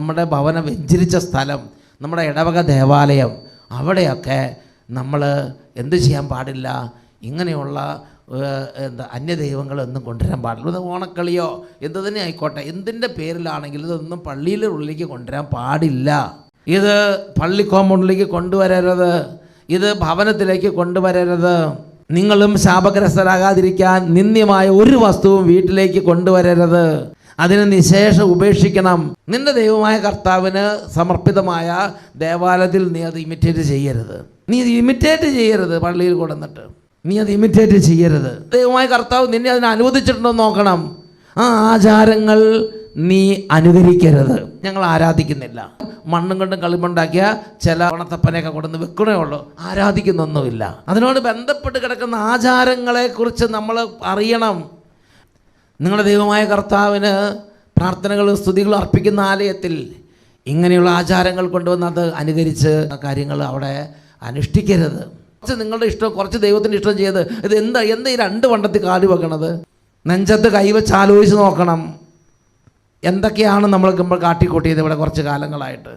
നമ്മുടെ ഭവനം വെഞ്ചരിച്ച സ്ഥലം, നമ്മുടെ ഇടവക ദേവാലയം, അവിടെയൊക്കെ നമ്മൾ എന്ത് ചെയ്യാൻ പാടില്ല? ഇങ്ങനെയുള്ള അന്യദൈവങ്ങളൊന്നും കൊണ്ടുവരാൻ പാടില്ല. ഇത് ഓണക്കളിയോ എന്ത് തന്നെ ആയിക്കോട്ടെ, എന്തിൻ്റെ പേരിലാണെങ്കിലും ഇതൊന്നും പള്ളിയുടെ ഉള്ളിലേക്ക് കൊണ്ടുവരാൻ പാടില്ല. ഇത് പള്ളി കോമ്പൗണ്ടിലേക്ക് കൊണ്ടുവരരുത്, ഇത് ഭവനത്തിലേക്ക് കൊണ്ടുവരരുത്. നിങ്ങളും ശാപഗ്രസ്തരാകാതിരിക്കാൻ നിന്ദ്യമായ ഒരു വസ്തുവും വീട്ടിലേക്ക് കൊണ്ടുവരരുത്. അതിന് നിശേഷം ഉപേക്ഷിക്കണം. നിന്റെ ദൈവമായ കർത്താവിന് സമർപ്പിതമായ ദേവാലയത്തിൽ നീ അത് ഇമിറ്റേറ്റ് ചെയ്യരുത്. നീ അത് ഇമിറ്റേറ്റ് ചെയ്യരുത്. പള്ളിയിൽ കൊണ്ടുവന്നിട്ട് നീ അത് ഇമിറ്റേറ്റ് ചെയ്യരുത്. ദൈവമായ കർത്താവ് നിന്നെ അതിന് അനുവദിച്ചിട്ടുണ്ടോ നോക്കണം. ആ ആചാരങ്ങൾ നീ അനുകരിക്കരുത്. ഞങ്ങൾ ആരാധിക്കുന്നില്ല. മണ്ണും കൊണ്ടും കളിമണ്ണുണ്ടാക്കിയ ചില ഓണത്തപ്പനെയൊക്കെ കൊണ്ടുവന്ന് വെക്കണേ ഉള്ളൂ, ആരാധിക്കുന്നൊന്നുമില്ല. അതിനോട് ബന്ധപ്പെട്ട് കിടക്കുന്ന ആചാരങ്ങളെക്കുറിച്ച് നമ്മൾ അറിയണം. നിങ്ങളുടെ ദൈവമായ കർത്താവിന് പ്രാർത്ഥനകളും സ്തുതികളും അർപ്പിക്കുന്ന ആലയത്തിൽ ഇങ്ങനെയുള്ള ആചാരങ്ങൾ കൊണ്ടുവന്ന് അത് അനുകരിച്ച് കാര്യങ്ങൾ അവിടെ അനുഷ്ഠിക്കരുത്. കുറച്ച് നിങ്ങളുടെ ഇഷ്ടം, കുറച്ച് ദൈവത്തിൻ്റെ ഇഷ്ടം ചെയ്ത് ഇത് എന്താ ഈ രണ്ട് വണ്ടത്തിൽ കാല് വെക്കണത്? നെഞ്ചത്ത് കൈവച്ച് ആലോചിച്ച് നോക്കണം. എന്തൊക്കെയാണ് നമ്മൾ കാട്ടിക്കൂട്ടിയത് ഇവിടെ കുറച്ച് കാലങ്ങളായിട്ട്.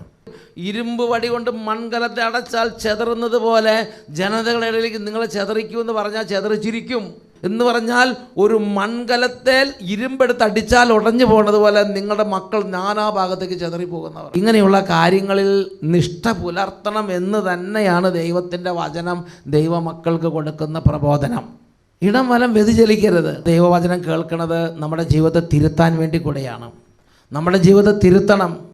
ഇരുമ്പ് വടി കൊണ്ട് മൺകലത്തെ അടച്ചാൽ ചെതറുന്നത് പോലെ ജനതകളുടെ ഇടയിലേക്ക് നിങ്ങളെ ചെതറിക്കുമെന്ന് പറഞ്ഞാൽ ചെതറിച്ചിരിക്കും എന്ന് പറഞ്ഞാൽ, ഒരു മൺകലത്തേൽ ഇരുമ്പെടുത്ത് അടിച്ചാൽ ഉടഞ്ഞു പോകുന്നത് പോലെ നിങ്ങളുടെ മക്കൾ നാനാഭാഗത്തേക്ക് ചെതറിപ്പോകുന്നവർ. ഇങ്ങനെയുള്ള കാര്യങ്ങളിൽ നിഷ്ഠ പുലർത്തണം എന്ന് തന്നെയാണ് ദൈവത്തിൻ്റെ വചനം ദൈവമക്കൾക്ക് കൊടുക്കുന്ന പ്രബോധനം. ഇടം വലം വ്യതിചലിക്കരുത്. ദൈവവചനം കേൾക്കുന്നത് നമ്മുടെ ജീവിതത്തെ തിരുത്താൻ വേണ്ടി കൂടെയാണ്. നമ്മുടെ ജീവിതത്തെ തിരുത്തണം.